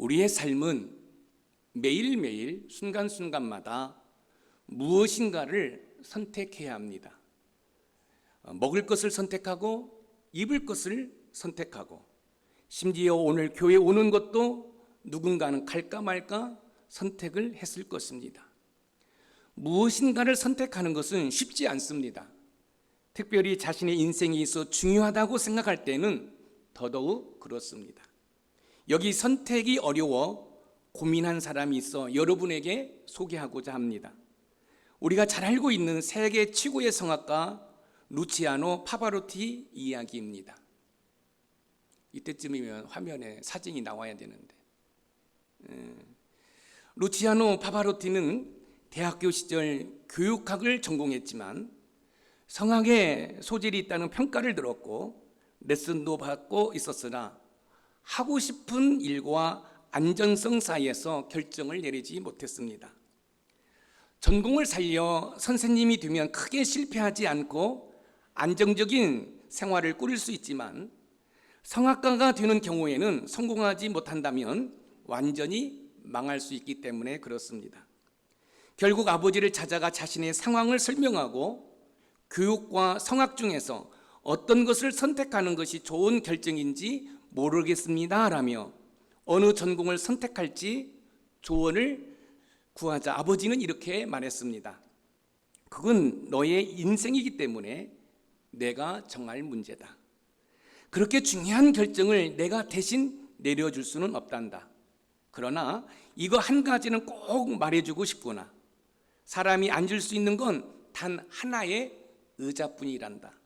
우리의 삶은 매일매일 순간순간마다 무엇인가를 선택해야 합니다. 먹을 것을 선택하고 입을 것을 선택하고, 심지어 오늘 교회 오는 것도 누군가는 갈까 말까 선택을 했을 것입니다. 무엇인가를 선택하는 것은 쉽지 않습니다. 특별히 자신의 인생에 있어 중요하다고 생각할 때는 더더욱 그렇습니다. 여기 선택이 어려워 고민한 사람이 있어 여러분에게 소개하고자 합니다. 우리가 잘 알고 있는 세계 최고의 성악가 루치아노 파바로티 이야기입니다. 이때쯤이면 화면에 사진이 나와야 되는데, 루치아노 파바로티는 대학교 시절 교육학을 전공했지만 성악에 소질이 있다는 평가를 들었고 레슨도 받고 있었으나 하고 싶은 일과 안전성 사이에서 결정을 내리지 못했습니다. 전공을 살려 선생님이 되면 크게 실패하지 않고 안정적인 생활을 꾸릴 수 있지만, 성악가가 되는 경우에는 성공하지 못한다면 완전히 망할 수 있기 때문에 그렇습니다. 결국 아버지를 찾아가 자신의 상황을 설명하고 교육과 성악 중에서 어떤 것을 선택하는 것이 좋은 결정인지 모르겠습니다 라며 어느 전공을 선택할지 조언을 구하자 아버지는 이렇게 말했습니다. 그건 너의 인생이기 때문에 내가 정할 문제다. 그렇게 중요한 결정을 내가 대신 내려줄 수는 없단다. 그러나 이거 한 가지는 꼭 말해주고 싶구나. 사람이 앉을 수 있는 건 단 하나의 의자뿐이란다.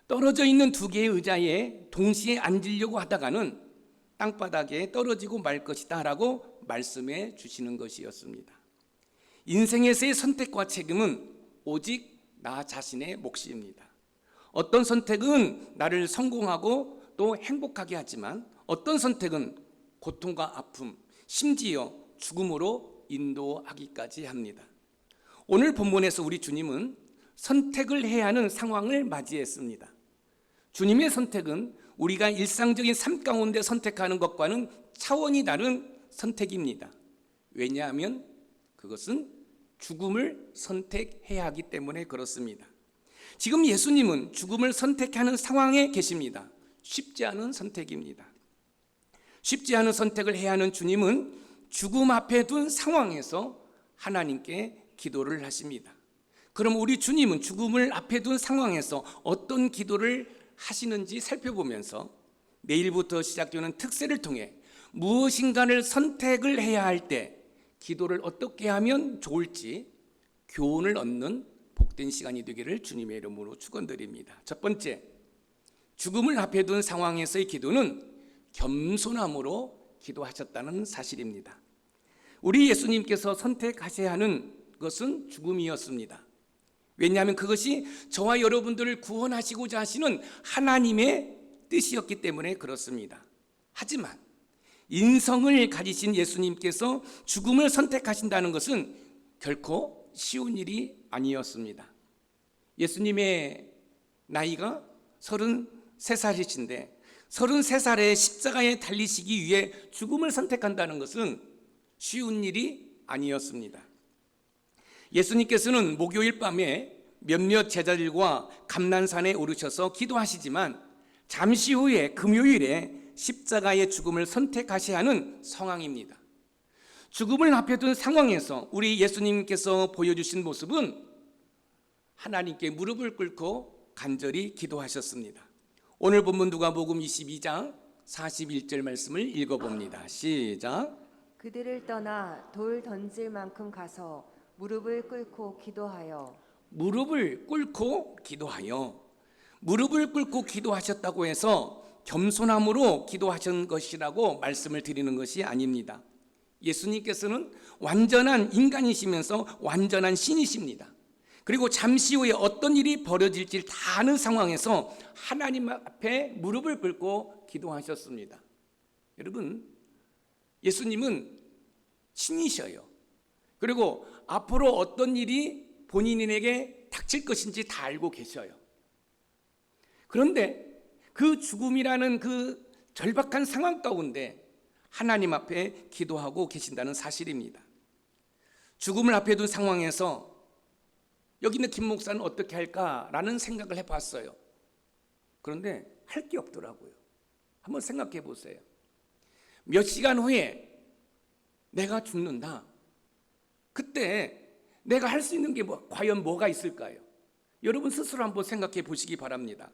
떨어져 있는 두 개의 의자에 동시에 앉으려고 하다가는 땅바닥에 떨어지고 말 것이다 라고 말씀해 주시는 것이었습니다. 인생에서의 선택과 책임은 오직 나 자신의 몫입니다. 어떤 선택은 나를 성공하고 또 행복하게 하지만 어떤 선택은 고통과 아픔, 심지어 죽음으로 인도하기까지 합니다. 오늘 본문에서 우리 주님은 선택을 해야 하는 상황을 맞이했습니다. 주님의 선택은 우리가 일상적인 삶 가운데 선택하는 것과는 차원이 다른 선택입니다. 왜냐하면 그것은 죽음을 선택해야 하기 때문에 그렇습니다. 지금 예수님은 죽음을 선택하는 상황에 계십니다. 쉽지 않은 선택입니다. 쉽지 않은 선택을 해야 하는 주님은 죽음 앞에 둔 상황에서 하나님께 기도를 하십니다. 그럼 우리 주님은 죽음을 앞에 둔 상황에서 어떤 기도를 하시는지 살펴보면서 내일부터 시작되는 특세를 통해 무엇인가를 선택을 해야 할 때 기도를 어떻게 하면 좋을지 교훈을 얻는 복된 시간이 되기를 주님의 이름으로 축원드립니다. 첫 번째, 죽음을 앞에 둔 상황에서의 기도는 겸손함으로 기도하셨다는 사실입니다. 우리 예수님께서 선택하셔야 하는 것은 죽음이었습니다. 왜냐하면 그것이 저와 여러분들을 구원하시고자 하시는 하나님의 뜻이었기 때문에 그렇습니다. 하지만 인성을 가지신 예수님께서 죽음을 선택하신다는 것은 결코 쉬운 일이 아니었습니다. 예수님의 나이가 33살이신데 33살에 십자가에 달리시기 위해 죽음을 선택한다는 것은 쉬운 일이 아니었습니다. 예수님께서는 목요일 밤에 몇몇 제자들과 감난산에 오르셔서 기도하시지만 잠시 후에 금요일에 십자가의 죽음을 선택하셔야 하는 상황입니다. 죽음을 앞에 둔 상황에서 우리 예수님께서 보여주신 모습은 하나님께 무릎을 꿇고 간절히 기도하셨습니다. 오늘 본문 누가복음 22장 41절 말씀을 읽어봅니다. 시작. 그들을 떠나 돌 던질 만큼 가서 무릎을 꿇고 기도하여. 무릎을 꿇고 기도하여. 무릎을 꿇고 기도하셨다고 해서 겸손함으로 기도하신 것이라고 말씀을 드리는 것이 아닙니다. 예수님께서는 완전한 인간이시면서 완전한 신이십니다. 그리고 잠시 후에 어떤 일이 벌어질지 다 아는 상황에서 하나님 앞에 무릎을 꿇고 기도하셨습니다. 여러분, 예수님은 신이셔요. 그리고 앞으로 어떤 일이 본인에게 닥칠 것인지 다 알고 계셔요. 그런데 그 죽음이라는 그 절박한 상황 가운데 하나님 앞에 기도하고 계신다는 사실입니다. 죽음을 앞에 둔 상황에서 여기 있는 김 목사는 어떻게 할까라는 생각을 해봤어요. 그런데 할 게 없더라고요. 한번 생각해 보세요. 몇 시간 후에 내가 죽는다. 그때 내가 할 수 있는 게 과연 뭐가 있을까요? 여러분 스스로 한번 생각해 보시기 바랍니다.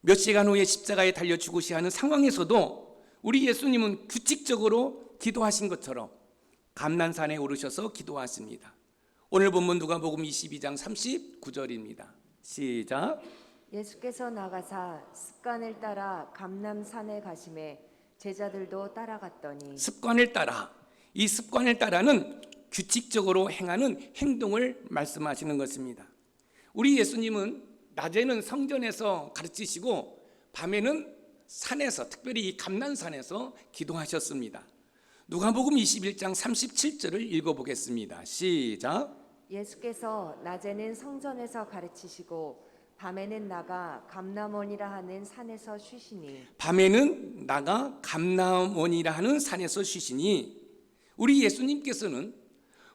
몇 시간 후에 십자가에 달려 죽으셔야 하는 상황에서도 우리 예수님은 규칙적으로 기도하신 것처럼 감난산에 오르셔서 기도하십니다. 오늘 본문 누가복음 22장 39절입니다. 시작. 예수께서 나가사 습관을 따라 감람산에 가심에 제자들도 따라갔더니. 습관을 따라, 이 습관을 따라는 규칙적으로 행하는 행동을 말씀하시는 것입니다. 우리 예수님은 낮에는 성전에서 가르치시고 밤에는 산에서, 특별히 이 감난산에서 기도하셨습니다. 누가복음 21장 37절을 읽어보겠습니다. 시작. 예수께서 낮에는 성전에서 가르치시고 밤에는 나가 감람원이라 하는 산에서 쉬시니. 밤에는 나가 감람원이라 하는 산에서 쉬시니, 우리 예수님께서는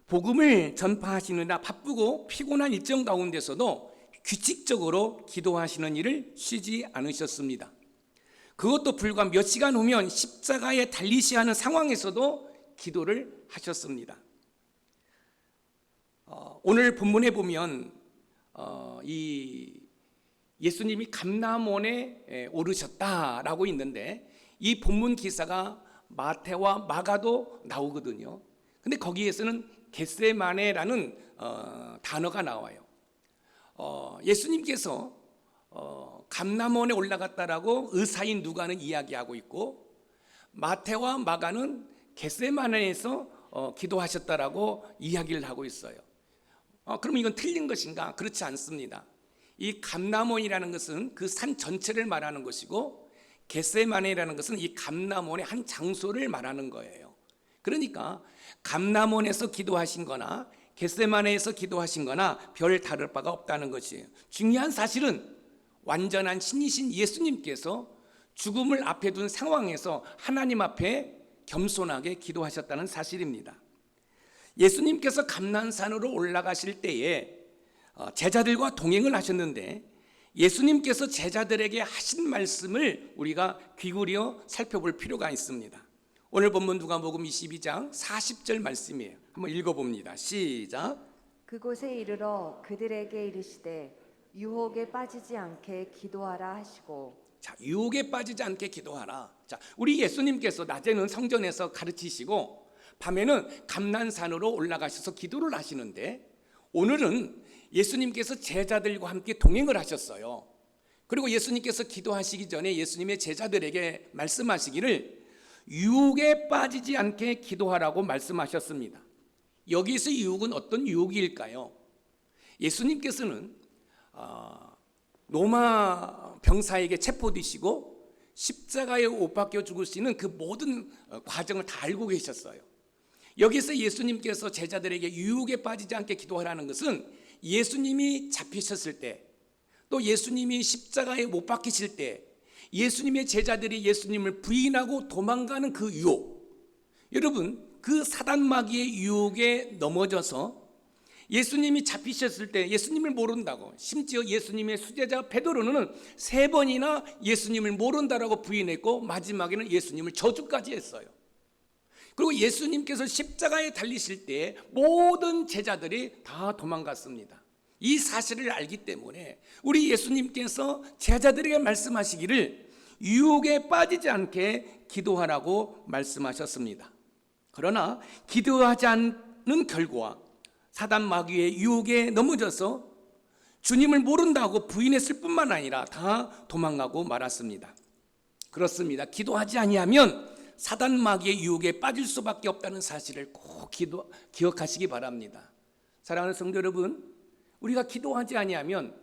복음을 전파하시느라 바쁘고 피곤한 일정 가운데서도 규칙적으로 기도하시는 일을 쉬지 않으셨습니다. 그것도 불과 몇 시간 후면 십자가에 달리셔야 하는 상황에서도 기도를 하셨습니다. 오늘 본문에 보면 이 예수님이 감람원에 오르셨다라고 있는데, 이 본문 기사가 마태와 마가도 나오거든요. 근데 거기에서는 겟세마네라는 단어가 나와요. 예수님께서 감람원에 올라갔다라고 의사인 누가는 이야기하고 있고, 마태와 마가는 겟세마네에서 기도하셨다라고 이야기를 하고 있어요. 그럼 이건 틀린 것인가? 그렇지 않습니다. 이 감람원이라는 것은 그 산 전체를 말하는 것이고, 겟세마네라는 것은 이 감람원의 한 장소를 말하는 거예요. 그러니까 감람원에서 기도하신 거나 겟세마네에서 기도하신 거나 별 다를 바가 없다는 것이에요. 중요한 사실은 완전한 신이신 예수님께서 죽음을 앞에 둔 상황에서 하나님 앞에 겸손하게 기도하셨다는 사실입니다. 예수님께서 감난산으로 올라가실 때에 제자들과 동행을 하셨는데, 예수님께서 제자들에게 하신 말씀을 우리가 귀 기울여 살펴볼 필요가 있습니다. 오늘 본문 누가복음 22장 40절 말씀이에요. 한번 읽어봅니다. 시작. 그곳에 이르러 그들에게 이르시되 유혹에 빠지지 않게 기도하라 하시고. 자, 유혹에 빠지지 않게 기도하라. 자, 우리 예수님께서 낮에는 성전에서 가르치시고 밤에는 감난산으로 올라가셔서 기도를 하시는데, 오늘은 예수님께서 제자들과 함께 동행을 하셨어요. 그리고 예수님께서 기도하시기 전에 예수님의 제자들에게 말씀하시기를 유혹에 빠지지 않게 기도하라고 말씀하셨습니다. 여기서 유혹은 어떤 유혹일까요? 예수님께서는 로마 병사에게 체포되시고 십자가에 못 박혀 죽으시는 그 모든 과정을 다 알고 계셨어요. 여기서 예수님께서 제자들에게 유혹에 빠지지 않게 기도하라는 것은 예수님이 잡히셨을 때, 또 예수님이 십자가에 못 박히실 때 예수님의 제자들이 예수님을 부인하고 도망가는 그 유혹, 여러분 그 사단 마귀의 유혹에 넘어져서 예수님이 잡히셨을 때 예수님을 모른다고, 심지어 예수님의 수제자 베드로는 3번이나 예수님을 모른다라고 부인했고 마지막에는 예수님을 저주까지 했어요. 그리고 예수님께서 십자가에 달리실 때 모든 제자들이 다 도망갔습니다. 이 사실을 알기 때문에 우리 예수님께서 제자들에게 말씀하시기를 유혹에 빠지지 않게 기도하라고 말씀하셨습니다. 그러나 기도하지 않는 결과 사단 마귀의 유혹에 넘어져서 주님을 모른다고 부인했을 뿐만 아니라 다 도망가고 말았습니다. 그렇습니다. 기도하지 아니하면 사단 마귀의 유혹에 빠질 수밖에 없다는 사실을 꼭 기억하시기 바랍니다. 사랑하는 성도 여러분, 우리가 기도하지 아니하면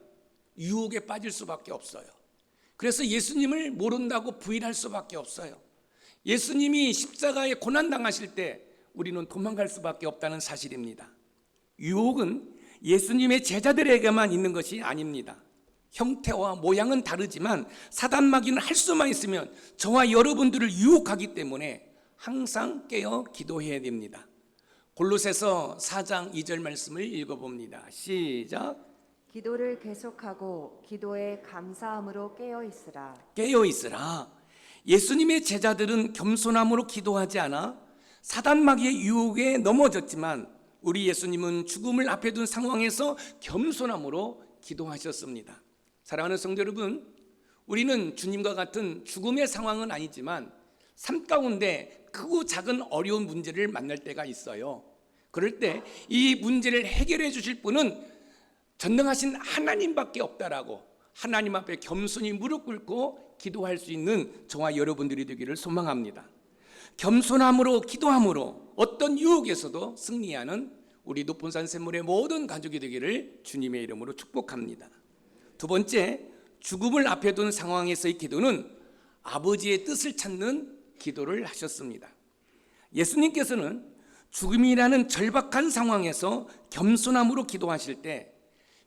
유혹에 빠질 수밖에 없어요. 그래서 예수님을 모른다고 부인할 수밖에 없어요. 예수님이 십자가에 고난당하실 때 우리는 도망갈 수밖에 없다는 사실입니다. 유혹은 예수님의 제자들에게만 있는 것이 아닙니다. 형태와 모양은 다르지만 사단 마귀는 할 수만 있으면 저와 여러분들을 유혹하기 때문에 항상 깨어 기도해야 됩니다. 골로새서 4장 2절 말씀을 읽어봅니다. 시작. 기도를 계속하고 기도에 감사함으로 깨어 있으라. 깨어 있으라. 예수님의 제자들은 겸손함으로 기도하지 않아 사단 마귀의 유혹에 넘어졌지만 우리 예수님은 죽음을 앞에 둔 상황에서 겸손함으로 기도하셨습니다. 사랑하는 성도 여러분, 우리는 주님과 같은 죽음의 상황은 아니지만 삶 가운데 크고 작은 어려운 문제를 만날 때가 있어요. 그럴 때 이 문제를 해결해 주실 분은 전능하신 하나님밖에 없다라고 하나님 앞에 겸손히 무릎 꿇고 기도할 수 있는 저와 여러분들이 되기를 소망합니다. 겸손함으로 기도함으로 어떤 유혹에서도 승리하는 우리 높은산 샘물의 모든 가족이 되기를 주님의 이름으로 축복합니다. 두 번째, 죽음을 앞에 둔 상황에서의 기도는 아버지의 뜻을 찾는 기도를 하셨습니다. 예수님께서는 죽음이라는 절박한 상황에서 겸손함으로 기도하실 때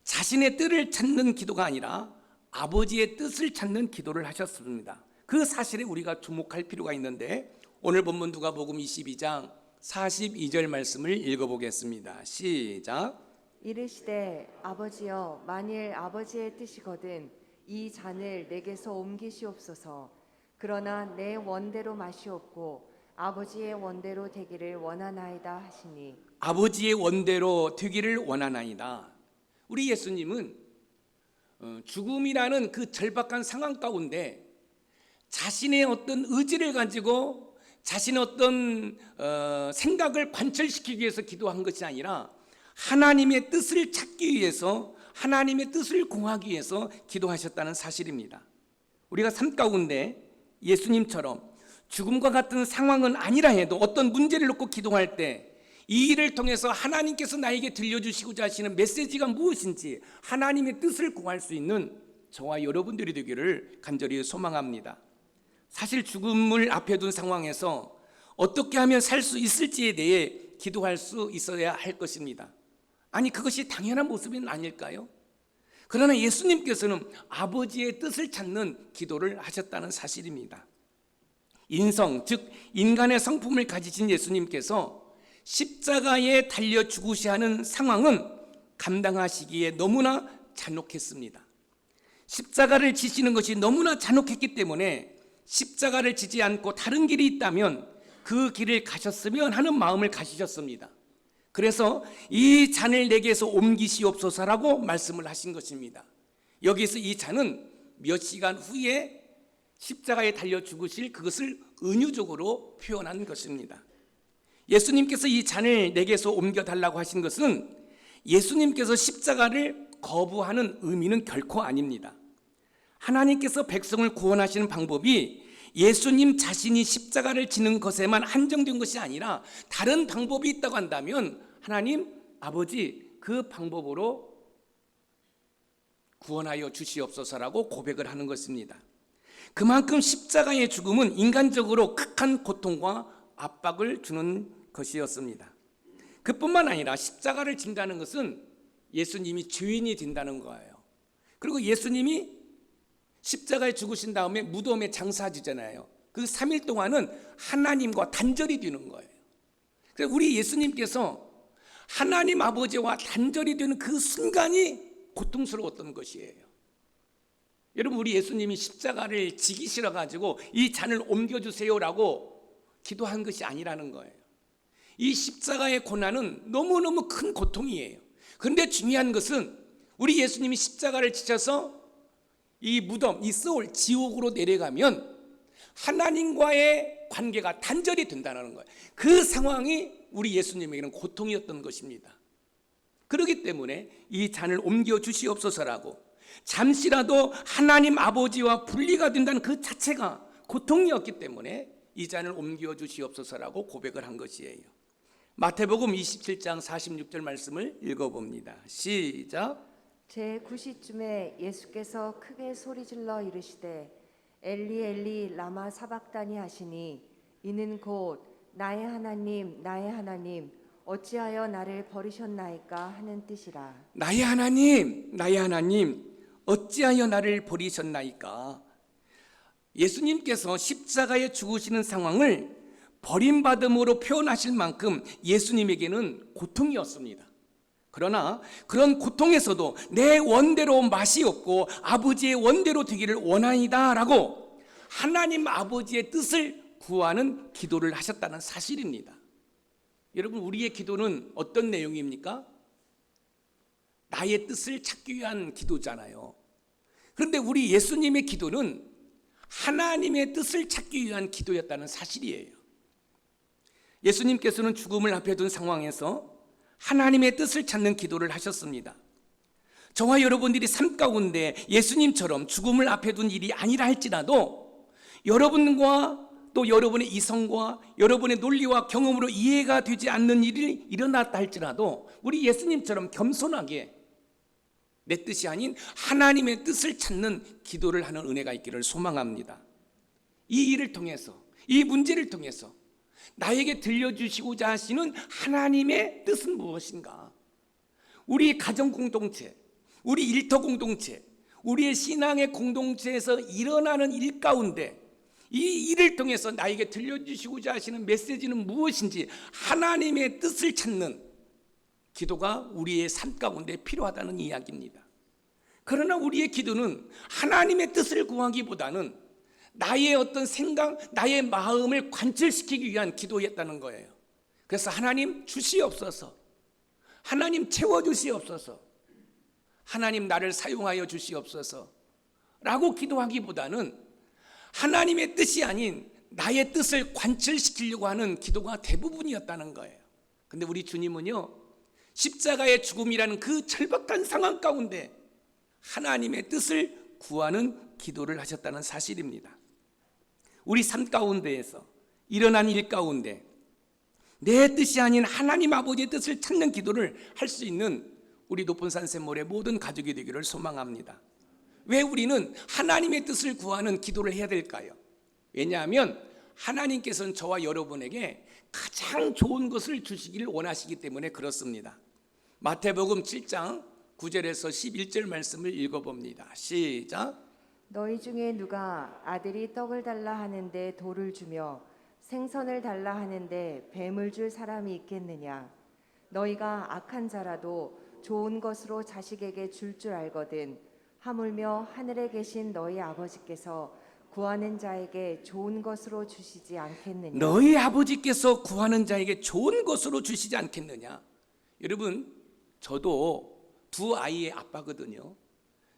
자신의 뜻을 찾는 기도가 아니라 아버지의 뜻을 찾는 기도를 하셨습니다. 그 사실에 우리가 주목할 필요가 있는데 오늘 본문 누가복음 22장 42절 말씀을 읽어보겠습니다. 시작. 이르시되 아버지여 만일 아버지의 뜻이거든 이 잔을 내게서 옮기시옵소서. 그러나 내 원대로 마시옵고 아버지의 원대로 되기를 원하나이다 하시니. 아버지의 원대로 되기를 원하나이다. 우리 예수님은 죽음이라는 그 절박한 상황 가운데 자신의 어떤 의지를 가지고 자신의 어떤 생각을 관철시키기 위해서 기도한 것이 아니라 하나님의 뜻을 찾기 위해서 하나님의 뜻을 공하기 위해서 기도하셨다는 사실입니다. 우리가 삶 가운데 예수님처럼 죽음과 같은 상황은 아니라 해도 어떤 문제를 놓고 기도할 때 이 일을 통해서 하나님께서 나에게 들려주시고자 하시는 메시지가 무엇인지 하나님의 뜻을 구할 수 있는 저와 여러분들이 되기를 간절히 소망합니다. 사실 죽음을 앞에 둔 상황에서 어떻게 하면 살 수 있을지에 대해 기도할 수 있어야 할 것입니다. 아니, 그것이 당연한 모습은 아닐까요? 그러나 예수님께서는 아버지의 뜻을 찾는 기도를 하셨다는 사실입니다. 인성, 즉 인간의 성품을 가지신 예수님께서 십자가에 달려 죽으셔야 하는 상황은 감당하시기에 너무나 잔혹했습니다. 십자가를 지시는 것이 너무나 잔혹했기 때문에 십자가를 지지 않고 다른 길이 있다면 그 길을 가셨으면 하는 마음을 가지셨습니다. 그래서 이 잔을 내게서 옮기시옵소서라고 말씀을 하신 것입니다. 여기서 이 잔은 몇 시간 후에 십자가에 달려 죽으실 그것을 은유적으로 표현한 것입니다. 예수님께서 이 잔을 내게서 옮겨달라고 하신 것은 예수님께서 십자가를 거부하는 의미는 결코 아닙니다. 하나님께서 백성을 구원하시는 방법이 예수님 자신이 십자가를 지는 것에만 한정된 것이 아니라 다른 방법이 있다고 한다면 하나님 아버지 그 방법으로 구원하여 주시옵소서라고 고백을 하는 것입니다. 그만큼 십자가의 죽음은 인간적으로 극한 고통과 압박을 주는 것이었습니다. 그뿐만 아니라 십자가를 진다는 것은 예수님이 죄인이 된다는 거예요. 그리고 예수님이 십자가에 죽으신 다음에 무덤에 장사지잖아요. 그 3일 동안은 하나님과 단절이 되는 거예요. 그래서 우리 예수님께서 하나님 아버지와 단절이 되는 그 순간이 고통스러웠던 것이에요. 여러분, 우리 예수님이 십자가를 지기 싫어가지고 이 잔을 옮겨주세요라고 기도한 것이 아니라는 거예요. 이 십자가의 고난은 너무너무 큰 고통이에요. 그런데 중요한 것은 우리 예수님이 십자가를 지셔서 이 무덤, 이 스올, 지옥으로 내려가면 하나님과의 관계가 단절이 된다는 거예요. 그 상황이 우리 예수님에게는 고통이었던 것입니다. 그렇기 때문에 이 잔을 옮겨 주시옵소서라고, 잠시라도 하나님 아버지와 분리가 된다는 그 자체가 고통이었기 때문에 이 잔을 옮겨 주시옵소서라고 고백을 한 것이에요. 마태복음 27장 46절 말씀을 읽어봅니다. 시작. 제9시쯤에 예수께서 크게 소리질러 이르시되 엘리 엘리 라마 사박다니 하시니 이는 곧 나의 하나님 나의 하나님 어찌하여 나를 버리셨나이까 하는 뜻이라. 나의 하나님 나의 하나님 어찌하여 나를 버리셨나이까. 예수님께서 십자가에 죽으시는 상황을 버림받음으로 표현하실 만큼 예수님에게는 고통이었습니다. 그러나 그런 고통에서도 내 원대로 맛이 없고 아버지의 원대로 되기를 원하이다 라고 하나님 아버지의 뜻을 구하는 기도를 하셨다는 사실입니다. 여러분, 우리의 기도는 어떤 내용입니까? 나의 뜻을 찾기 위한 기도잖아요. 그런데 우리 예수님의 기도는 하나님의 뜻을 찾기 위한 기도였다는 사실이에요. 예수님께서는 죽음을 앞에 둔 상황에서 하나님의 뜻을 찾는 기도를 하셨습니다. 저와 여러분들이 삶 가운데 예수님처럼 죽음을 앞에 둔 일이 아니라 할지라도 여러분과 또 여러분의 이성과 여러분의 논리와 경험으로 이해가 되지 않는 일이 일어났다 할지라도 우리 예수님처럼 겸손하게 내 뜻이 아닌 하나님의 뜻을 찾는 기도를 하는 은혜가 있기를 소망합니다. 이 일을 통해서, 이 문제를 통해서 나에게 들려주시고자 하시는 하나님의 뜻은 무엇인가? 우리 가정 공동체, 우리 일터 공동체, 우리의 신앙의 공동체에서 일어나는 일 가운데 이 일을 통해서 나에게 들려주시고자 하시는 메시지는 무엇인지 하나님의 뜻을 찾는 기도가 우리의 삶 가운데 필요하다는 이야기입니다. 그러나 우리의 기도는 하나님의 뜻을 구하기보다는 나의 어떤 생각, 나의 마음을 관철시키기 위한 기도였다는 거예요. 그래서 하나님 주시옵소서, 하나님 채워주시옵소서, 하나님 나를 사용하여 주시옵소서 라고 기도하기보다는 하나님의 뜻이 아닌 나의 뜻을 관철시키려고 하는 기도가 대부분이었다는 거예요. 근데 우리 주님은요, 십자가의 죽음이라는 그 절박한 상황 가운데 하나님의 뜻을 구하는 기도를 하셨다는 사실입니다. 우리 삶 가운데에서 일어난 일 가운데 내 뜻이 아닌 하나님 아버지의 뜻을 찾는 기도를 할 수 있는 우리 높은 산 샘몰의 모든 가족이 되기를 소망합니다. 왜 우리는 하나님의 뜻을 구하는 기도를 해야 될까요? 왜냐하면 하나님께서는 저와 여러분에게 가장 좋은 것을 주시기를 원하시기 때문에 그렇습니다. 마태복음 7장 9절에서 11절 말씀을 읽어봅니다. 시작. 너희 중에 누가 아들이 떡을 달라 하는데 돌을 주며 생선을 달라 하는데 뱀을 줄 사람이 있겠느냐? 너희가 악한 자라도 좋은 것으로 자식에게 줄 줄 알거든 하물며 하늘에 계신 너희 아버지께서 구하는 자에게 좋은 것으로 주시지 않겠느냐? 너희 아버지께서 구하는 자에게 좋은 것으로 주시지 않겠느냐? 여러분, 저도 두 아이의 아빠거든요.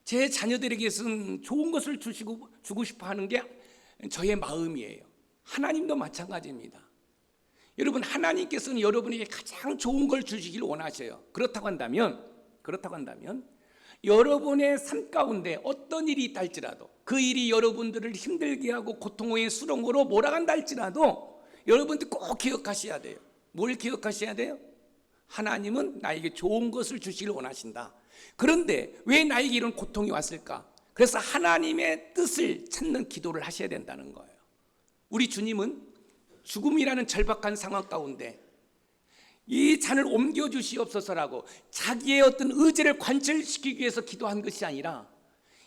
제 자녀들에게는 좋은 것을 주고 싶어 하는 게 저의 마음이에요. 하나님도 마찬가지입니다. 여러분, 하나님께서는 여러분에게 가장 좋은 걸 주시기를 원하셔요. 그렇다고 한다면 여러분의 삶 가운데 어떤 일이 있다 할지라도 그 일이 여러분들을 힘들게 하고 고통의 수렁으로 몰아간다 할지라도 여러분들 꼭 기억하셔야 돼요. 뭘 기억하셔야 돼요? 하나님은 나에게 좋은 것을 주시기를 원하신다. 그런데 왜 나에게 이런 고통이 왔을까? 그래서 하나님의 뜻을 찾는 기도를 하셔야 된다는 거예요. 우리 주님은 죽음이라는 절박한 상황 가운데 이 잔을 옮겨주시옵소서라고 자기의 어떤 의지를 관철시키기 위해서 기도한 것이 아니라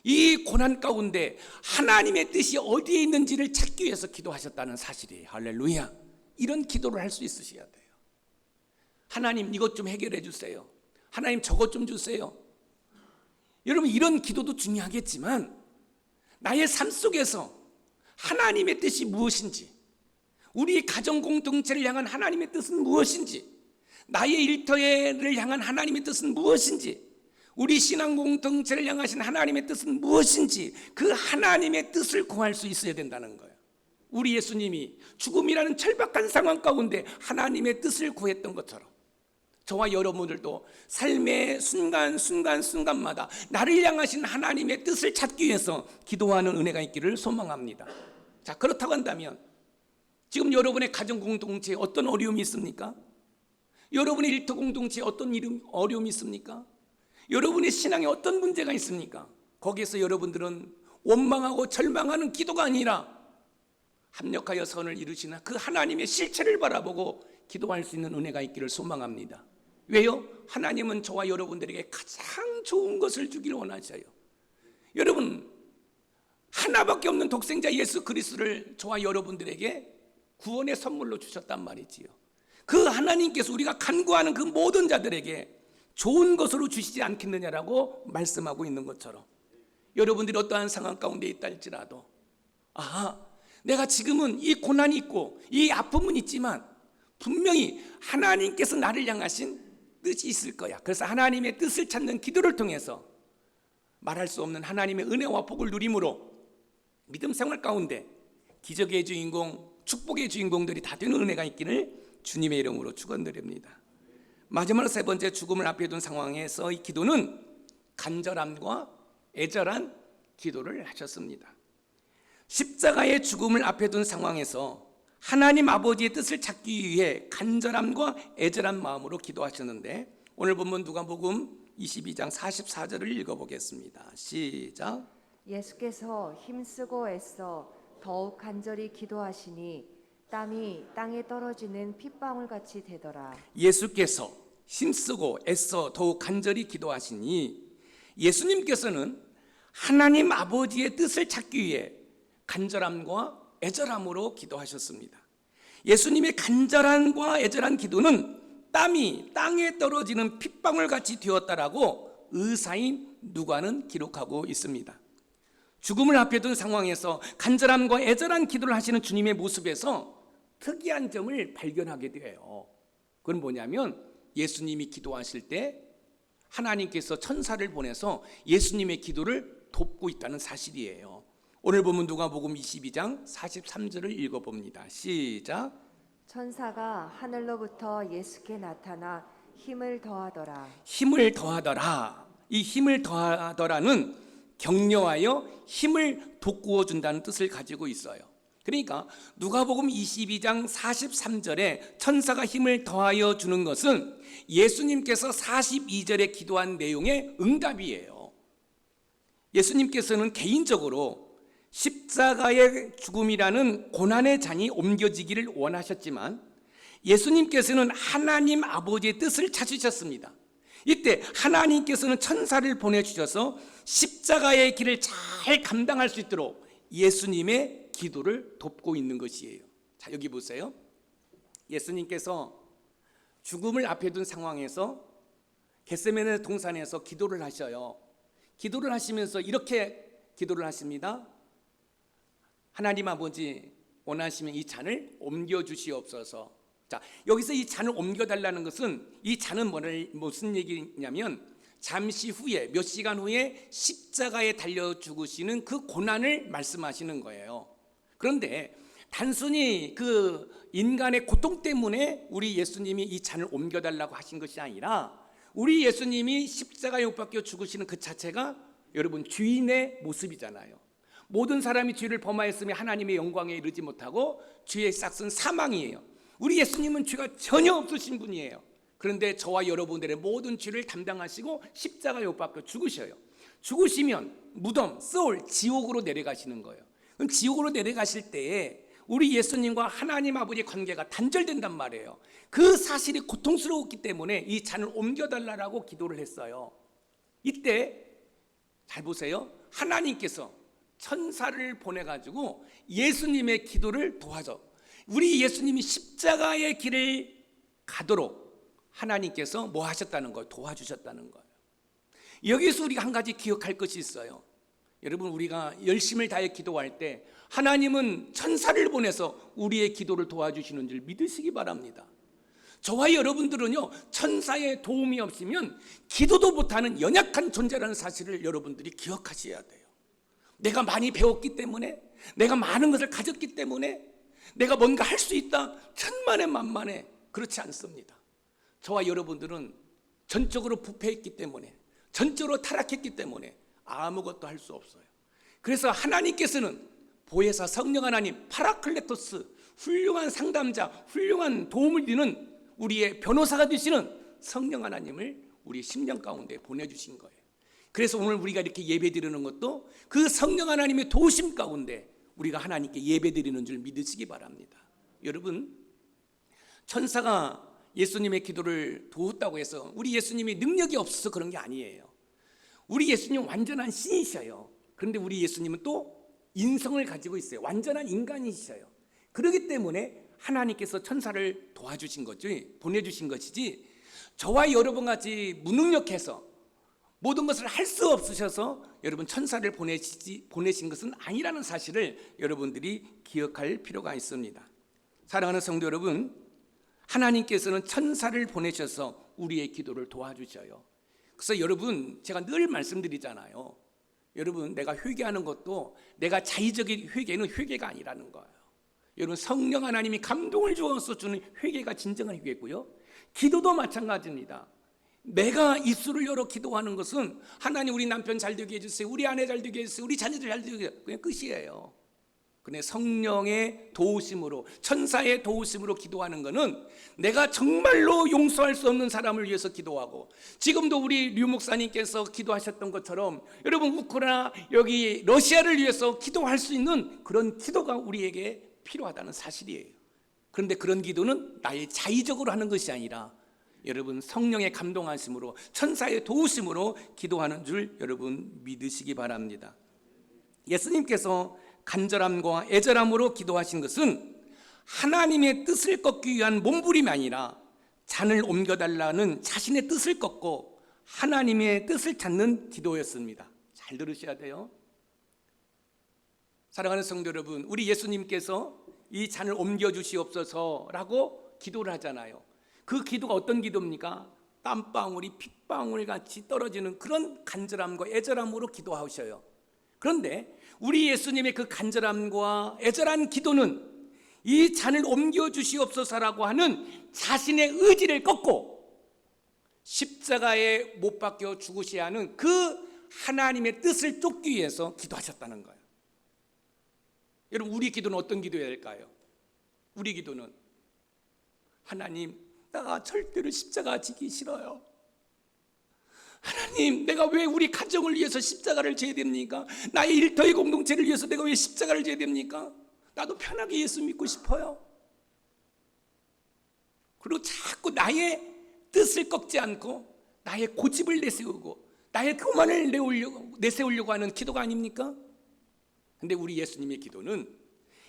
이 고난 가운데 하나님의 뜻이 어디에 있는지를 찾기 위해서 기도하셨다는 사실이에요. 할렐루야. 이런 기도를 할 수 있으셔야 돼요. 하나님 이것 좀 해결해 주세요. 하나님 저것 좀 주세요. 여러분, 이런 기도도 중요하겠지만 나의 삶 속에서 하나님의 뜻이 무엇인지, 우리 가정 공동체를 향한 하나님의 뜻은 무엇인지, 나의 일터를 향한 하나님의 뜻은 무엇인지, 우리 신앙 공동체를 향하신 하나님의 뜻은 무엇인지 그 하나님의 뜻을 구할 수 있어야 된다는 거예요. 우리 예수님이 죽음이라는 절박한 상황 가운데 하나님의 뜻을 구했던 것처럼 저와 여러분들도 삶의 순간마다 나를 향하신 하나님의 뜻을 찾기 위해서 기도하는 은혜가 있기를 소망합니다. 자, 그렇다고 한다면 지금 여러분의 가정 공동체에 어떤 어려움이 있습니까? 여러분의 일터 공동체에 어떤 어려움이 있습니까? 여러분의 신앙에 어떤 문제가 있습니까? 거기에서 여러분들은 원망하고 절망하는 기도가 아니라 합력하여 선을 이루시는 그 하나님의 실체를 바라보고 기도할 수 있는 은혜가 있기를 소망합니다. 왜요? 하나님은 저와 여러분들에게 가장 좋은 것을 주기를 원하셔요. 여러분, 하나밖에 없는 독생자 예수 그리스도를 저와 여러분들에게 구원의 선물로 주셨단 말이지요. 그 하나님께서 우리가 간구하는 그 모든 자들에게 좋은 것으로 주시지 않겠느냐라고 말씀하고 있는 것처럼, 여러분들이 어떠한 상황 가운데 있다 할지라도 내가 지금은 이 고난이 있고 이 아픔은 있지만 분명히 하나님께서 나를 향하신 뜻이 있을 거야. 그래서 하나님의 뜻을 찾는 기도를 통해서 말할 수 없는 하나님의 은혜와 복을 누림으로 믿음 생활 가운데 기적의 주인공, 축복의 주인공들이 다 되는 은혜가 있기를 주님의 이름으로 축원드립니다. 마지막으로 세 번째, 죽음을 앞에 둔 상황에서 이 기도는 간절함과 애절한 기도를 하셨습니다. 십자가의 죽음을 앞에 둔 상황에서 하나님 아버지의 뜻을 찾기 위해 간절함과 애절한 마음으로 기도하셨는데, 오늘 본문 누가복음 22장 44절을 읽어보겠습니다. 시작. 예수께서 힘쓰고 애써 더욱 간절히 기도하시니 땀이 땅에 떨어지는 핏방울 같이 되더라. 예수께서 힘쓰고 애써 더욱 간절히 기도하시니, 예수님께서는 하나님 아버지의 뜻을 찾기 위해 간절함과 애절함으로 기도하셨습니다. 예수님의 간절함과 애절한 기도는 땀이 땅에 떨어지는 핏방울 같이 되었다라고 의사인 누가는 기록하고 있습니다. 죽음을 앞에 둔 상황에서 간절함과 애절한 기도를 하시는 주님의 모습에서 특이한 점을 발견하게 돼요. 그건 뭐냐면, 예수님이 기도하실 때 하나님께서 천사를 보내서 예수님의 기도를 돕고 있다는 사실이에요. 오늘 보면 누가복음 22장 43절을 읽어봅니다. 시작. 천사가 하늘로부터 예수께 나타나 힘을 더하더라. 힘을 더하더라. 이 힘을 더하더라는 격려하여 힘을 돋구어 준다는 뜻을 가지고 있어요. 그러니까 누가복음 22장 43절에 천사가 힘을 더하여 주는 것은 예수님께서 42절에 기도한 내용의 응답이에요. 예수님께서는 개인적으로 십자가의 죽음이라는 고난의 잔이 옮겨지기를 원하셨지만, 예수님께서는 하나님 아버지의 뜻을 찾으셨습니다. 이때 하나님께서는 천사를 보내주셔서 십자가의 길을 잘 감당할 수 있도록 예수님의 기도를 돕고 있는 것이에요. 자, 여기 보세요. 예수님께서 죽음을 앞에 둔 상황에서 겟세마네 동산에서 기도를 하셔요. 기도를 하시면서 이렇게 기도를 하십니다. 하나님 아버지, 원하시면 이 잔을 옮겨주시옵소서. 자, 여기서 이 잔을 옮겨달라는 것은, 이 잔은 무슨 얘기냐면, 잠시 후에, 몇 시간 후에 십자가에 달려 죽으시는 그 고난을 말씀하시는 거예요. 그런데 단순히 그 인간의 고통 때문에 우리 예수님이 이 잔을 옮겨달라고 하신 것이 아니라, 우리 예수님이 십자가에 못 박혀 죽으시는 그 자체가 여러분 주인의 모습이잖아요. 모든 사람이 죄를 범하였으며 하나님의 영광에 이르지 못하고 죄의 싹은 사망이에요. 우리 예수님은 죄가 전혀 없으신 분이에요. 그런데 저와 여러분들의 모든 죄를 담당하시고 십자가에 못 박혀 죽으셔요. 죽으시면 무덤, 소울, 지옥으로 내려가시는 거예요. 그럼 지옥으로 내려가실 때에 우리 예수님과 하나님 아버지의 관계가 단절된단 말이에요. 그 사실이 고통스러웠기 때문에 이 잔을 옮겨달라고 기도를 했어요. 이때 잘 보세요. 하나님께서 천사를 보내가지고 예수님의 기도를 도와줘. 우리 예수님이 십자가의 길을 가도록 하나님께서 뭐 하셨다는 거예요? 도와주셨다는 거예요. 여기서 우리가 한 가지 기억할 것이 있어요. 여러분, 우리가 열심을 다해 기도할 때 하나님은 천사를 보내서 우리의 기도를 도와주시는 줄 믿으시기 바랍니다. 저와 여러분들은요, 천사의 도움이 없으면 기도도 못하는 연약한 존재라는 사실을 여러분들이 기억하셔야 돼요. 내가 많이 배웠기 때문에, 내가 많은 것을 가졌기 때문에, 내가 뭔가 할 수 있다, 천만에 만만에 그렇지 않습니다. 저와 여러분들은 전적으로 부패했기 때문에, 전적으로 타락했기 때문에 아무것도 할 수 없어요. 그래서 하나님께서는 보혜사 성령 하나님, 파라클레토스, 훌륭한 상담자, 훌륭한 도움을 주는 우리의 변호사가 되시는 성령 하나님을 우리 심령 가운데 보내주신 거예요. 그래서 오늘 우리가 이렇게 예배드리는 것도 그 성령 하나님의 도우심 가운데 우리가 하나님께 예배드리는 줄 믿으시기 바랍니다. 여러분, 천사가 예수님의 기도를 도왔다고 해서 우리 예수님이 능력이 없어서 그런 게 아니에요. 우리 예수님은 완전한 신이셔요. 그런데 우리 예수님은 또 인성을 가지고 있어요. 완전한 인간이셔요. 그렇기 때문에 하나님께서 천사를 도와주신 거지, 보내주신 것이지, 저와 여러분 같이 무능력해서 모든 것을 할 수 없으셔서 여러분 천사를 보내신 것은 아니라는 사실을 여러분들이 기억할 필요가 있습니다. 사랑하는 성도 여러분, 하나님께서는 천사를 보내셔서 우리의 기도를 도와주셔요. 그래서 여러분, 제가 늘 말씀드리잖아요. 여러분, 내가 회개하는 것도 내가 자의적인 회개는 회개가 아니라는 거예요. 여러분, 성령 하나님이 감동을 주어서 주는 회개가 진정한 회개고요. 기도도 마찬가지입니다. 내가 입술을 열어 기도하는 것은 하나님 우리 남편 잘 되게 해주세요, 우리 아내 잘 되게 해주세요, 우리 자녀들 잘 되게 해주세요, 그냥 끝이에요. 근데 성령의 도우심으로, 천사의 도우심으로 기도하는 것은 내가 정말로 용서할 수 없는 사람을 위해서 기도하고, 지금도 우리 류 목사님께서 기도하셨던 것처럼 여러분 우크라이나 여기 러시아를 위해서 기도할 수 있는 그런 기도가 우리에게 필요하다는 사실이에요. 그런데 그런 기도는 나의 자의적으로 하는 것이 아니라 여러분 성령의 감동하심으로, 천사의 도우심으로 기도하는 줄 여러분 믿으시기 바랍니다. 예수님께서 간절함과 애절함으로 기도하신 것은 하나님의 뜻을 꺾기 위한 몸부림이 아니라 잔을 옮겨달라는 자신의 뜻을 꺾고 하나님의 뜻을 찾는 기도였습니다. 잘 들으셔야 돼요. 사랑하는 성도 여러분, 우리 예수님께서 이 잔을 옮겨주시옵소서라고 기도를 하잖아요. 그 기도가 어떤 기도입니까? 땀방울이 핏방울 같이 떨어지는 그런 간절함과 애절함으로 기도하셔요. 그런데 우리 예수님의 그 간절함과 애절한 기도는 이 잔을 옮겨주시옵소서라고 하는 자신의 의지를 꺾고 십자가에 못 박혀 죽으셔야 하는 그 하나님의 뜻을 쫓기 위해서 기도하셨다는 거예요. 여러분, 우리 기도는 어떤 기도여야 할까요? 우리 기도는 하나님, 나 절대로 십자가 지기 싫어요. 하나님, 내가 왜 우리 가정을 위해서 십자가를 져야 됩니까? 나의 일터의 공동체를 위해서 내가 왜 십자가를 져야 됩니까? 나도 편하게 예수 믿고 싶어요. 그리고 자꾸 나의 뜻을 꺾지 않고 나의 고집을 내세우고 나의 교만을 내세우려고 하는 기도가 아닙니까? 근데 우리 예수님의 기도는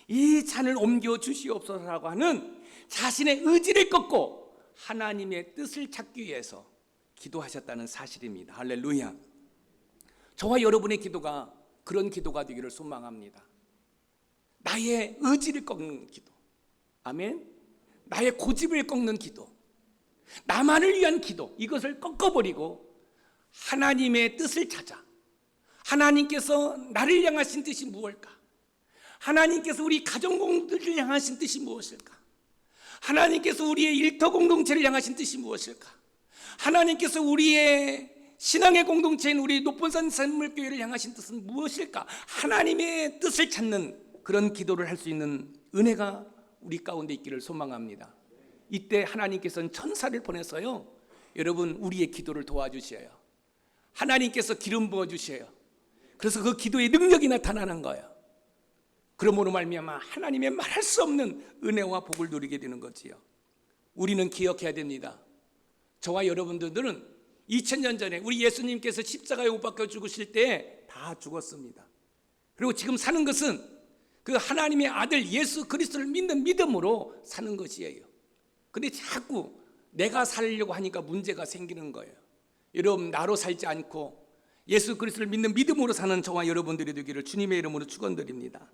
이 잔을 옮겨 주시옵소서라고 하는 자신의 의지를 꺾고 하나님의 뜻을 찾기 위해서 기도하셨다는 사실입니다. 할렐루야. 저와 여러분의 기도가 그런 기도가 되기를 소망합니다. 나의 의지를 꺾는 기도, 아멘. 나의 고집을 꺾는 기도, 나만을 위한 기도, 이것을 꺾어버리고 하나님의 뜻을 찾아, 하나님께서 나를 향하신 뜻이 무엇일까? 하나님께서 우리 가정 공동체를 향하신 뜻이 무엇일까? 하나님께서 우리의 일터 공동체를 향하신 뜻이 무엇일까? 하나님께서 우리의 신앙의 공동체인 우리 높은산 샘물교회를 향하신 뜻은 무엇일까? 하나님의 뜻을 찾는 그런 기도를 할 수 있는 은혜가 우리 가운데 있기를 소망합니다. 이때 하나님께서는 천사를 보내서요, 여러분 우리의 기도를 도와주셔요. 하나님께서 기름 부어주셔요. 그래서 그 기도의 능력이 나타나는 거예요. 그러므로 말미암아 하나님의 말할 수 없는 은혜와 복을 누리게 되는 거지요. 우리는 기억해야 됩니다. 저와 여러분들은 2000년 전에 우리 예수님께서 십자가에 못 박혀 죽으실 때 다 죽었습니다. 그리고 지금 사는 것은 그 하나님의 아들 예수 그리스도를 믿는 믿음으로 사는 것이에요. 근데 자꾸 내가 살려고 하니까 문제가 생기는 거예요. 여러분, 나로 살지 않고 예수 그리스도를 믿는 믿음으로 사는 저와 여러분들이 되기를 주님의 이름으로 축원드립니다.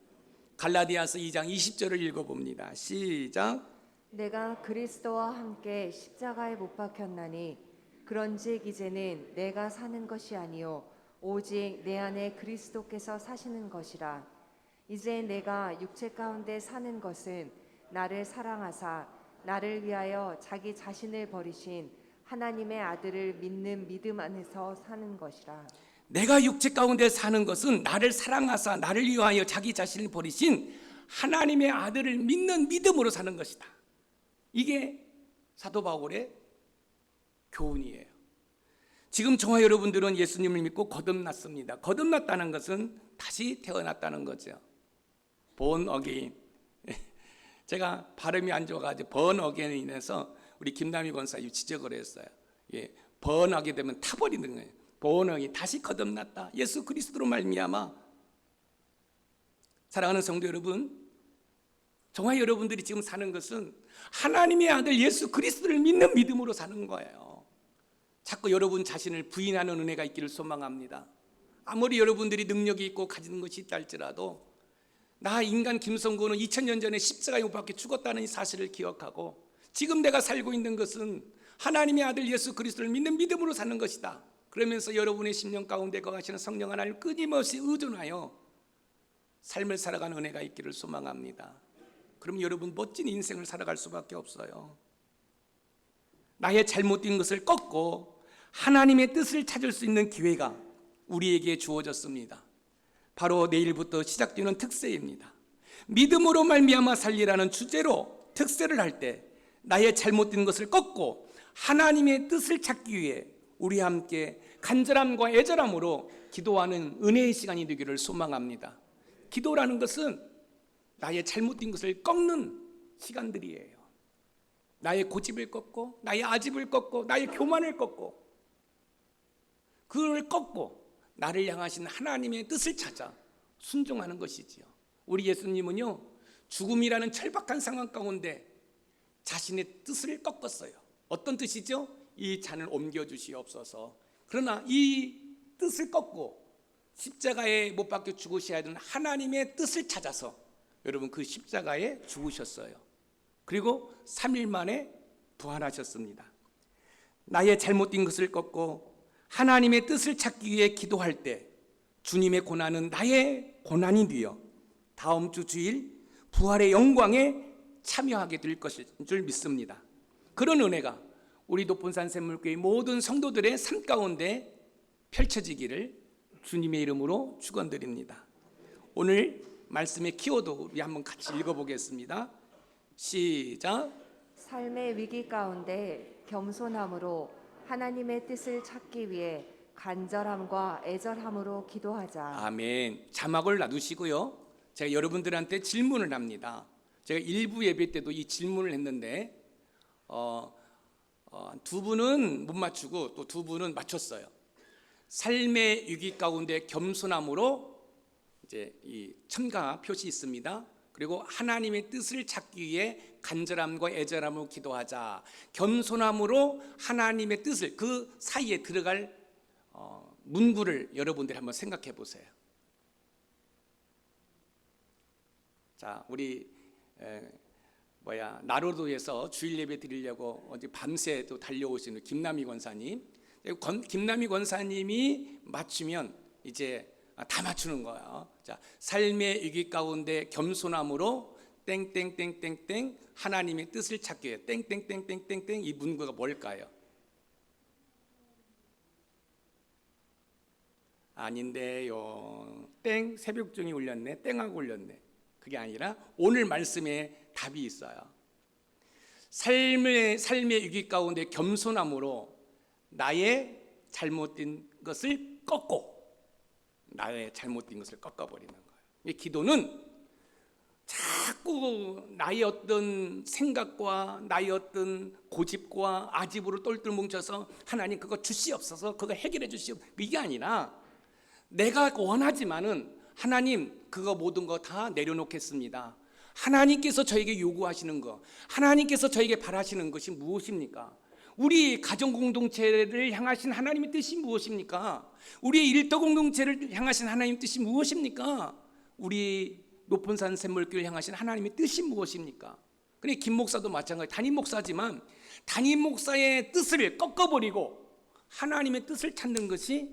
갈라디아서 2장 20절을 읽어봅니다. 시작. 내가 그리스도와 함께 십자가에 못 박혔나니 그런즉 이제는 내가 사는 것이 아니요 오직 내 안에 그리스도께서 사시는 것이라. 이제 내가 육체 가운데 사는 것은 나를 사랑하사 나를 위하여 자기 자신을 버리신 하나님의 아들을 믿는 믿음 안에서 사는 것이라. 내가 육체 가운데 사는 것은 나를 사랑하사 나를 위하여 자기 자신을 버리신 하나님의 아들을 믿는 믿음으로 사는 것이다. 이게 사도 바울의 교훈이에요. 지금 저와 여러분들은 예수님을 믿고 거듭났습니다. 거듭났다는 것은 다시 태어났다는 거죠. born again. 제가 발음이 안 좋아가지고 born again에 인해서 우리 김남희 권사님 지적을 했어요. 번하게 되면 타버리는 거예요. born again, 다시 거듭났다. 예수 그리스도로 말미암아. 사랑하는 성도 여러분, 저와 여러분들이 지금 사는 것은 하나님의 아들 예수 그리스도를 믿는 믿음으로 사는 거예요. 자꾸 여러분 자신을 부인하는 은혜가 있기를 소망합니다. 아무리 여러분들이 능력이 있고 가진 것이 있다 할지라도 나 인간 김성구는 2000년 전에 십자가에 못 박혀 죽었다는 이 사실을 기억하고 지금 내가 살고 있는 것은 하나님의 아들 예수 그리스도를 믿는 믿음으로 사는 것이다. 그러면서 여러분의 심령 가운데 거하시는 성령 하나님을 끊임없이 의존하여 삶을 살아가는 은혜가 있기를 소망합니다. 그럼 여러분 멋진 인생을 살아갈 수밖에 없어요. 나의 잘못된 것을 꺾고 하나님의 뜻을 찾을 수 있는 기회가 우리에게 주어졌습니다. 바로 내일부터 시작되는 특세입니다. 믿음으로 말미암아 살리라는 주제로 특세를 할 때 나의 잘못된 것을 꺾고 하나님의 뜻을 찾기 위해 우리 함께 간절함과 애절함으로 기도하는 은혜의 시간이 되기를 소망합니다. 기도라는 것은 나의 잘못된 것을 꺾는 시간들이에요. 나의 고집을 꺾고 나의 아집을 꺾고 나의 교만을 꺾고 그걸 꺾고 나를 향하신 하나님의 뜻을 찾아 순종하는 것이지요. 우리 예수님은요, 죽음이라는 절박한 상황 가운데 자신의 뜻을 꺾었어요. 어떤 뜻이죠? 이 잔을 옮겨주시옵소서. 그러나 이 뜻을 꺾고 십자가에 못 박혀 죽으셔야 되는 하나님의 뜻을 찾아서 여러분 그 십자가에 죽으셨어요. 그리고 3일 만에 부활하셨습니다. 나의 잘못된 것을 꺾고 하나님의 뜻을 찾기 위해 기도할 때 주님의 고난은 나의 고난이 되어 다음 주 주일 부활의 영광에 참여하게 될 것인 줄 믿습니다. 그런 은혜가 우리 높은산 샘물교회 모든 성도들의 삶 가운데 펼쳐지기를 주님의 이름으로 축원드립니다. 오늘 말씀의 키워드 우리 한번 같이 읽어보겠습니다. 시작. 삶의 위기 가운데 겸손함으로 하나님의 뜻을 찾기 위해 간절함과 애절함으로 기도하자. 아멘. 자막을 놔두시고요. 제가 여러분들한테 질문을 합니다. 제가 일부 예배 때도 이 질문을 했는데 두 분은 못 맞추고 또 두 분은 맞췄어요. 삶의 위기 가운데 겸손함으로 이제 이 첨가 표시 있습니다. 그리고 하나님의 뜻을 찾기 위해 간절함과 애절함으로 기도하자. 겸손함으로 하나님의 뜻을 그 사이에 들어갈 문구를 여러분들이 한번 생각해 보세요. 자, 우리 나로도에서 주일 예배 드리려고 어제 밤새 또 달려오시는 김남희 권사님, 김남희 권사님이 맞추면 이제 다 맞추는 거예요. 자, 삶의 위기 가운데 겸손함으로 땡땡땡땡땡 하나님의 뜻을 찾기 위해 땡땡땡땡땡땡 이 문구가 뭘까요? 아닌데요. 땡 새벽종이 울렸네. 땡하고 울렸네. 그게 아니라 오늘 말씀에 답이 있어요. 삶의 위기 가운데 겸손함으로 나의 잘못된 것을 꺾고 나의 잘못된 것을 꺾어버리는 거예요. 이 기도는 자꾸 나의 어떤 생각과 나의 어떤 고집과 아집으로 똘똘 뭉쳐서 하나님 그거 주시옵소서, 그거 해결해 주시옵소서, 이게 아니라 내가 원하지만은 하나님 그거 모든 거 다 내려놓겠습니다. 하나님께서 저에게 요구하시는 거, 하나님께서 저에게 바라시는 것이 무엇입니까? 우리 가정 공동체를 향하신 하나님의 뜻이 무엇입니까? 우리의 일터 공동체를 향하신 하나님의 뜻이 무엇입니까? 우리 높은산 샘물교회를 향하신 하나님의 뜻이 무엇입니까? 그래, 김 목사도 마찬가지, 담임 목사지만 담임 목사의 뜻을 꺾어버리고 하나님의 뜻을 찾는 것이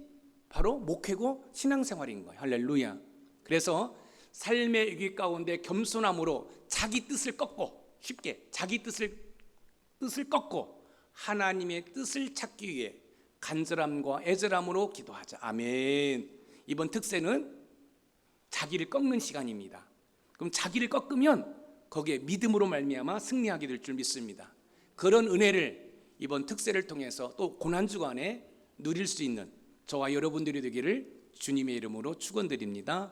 바로 목회고 신앙생활인 거예요. 할렐루야. 그래서 삶의 위기 가운데 겸손함으로 자기 뜻을 꺾고, 쉽게 자기 뜻을 꺾고 하나님의 뜻을 찾기 위해 간절함과 애절함으로 기도하자. 아멘. 이번 특세는 자기를 꺾는 시간입니다. 그럼 자기를 꺾으면 거기에 믿음으로 말미암아 승리하게 될 줄 믿습니다. 그런 은혜를 이번 특세를 통해서 또 고난 주간에 누릴 수 있는 저와 여러분들이 되기를 주님의 이름으로 축원드립니다.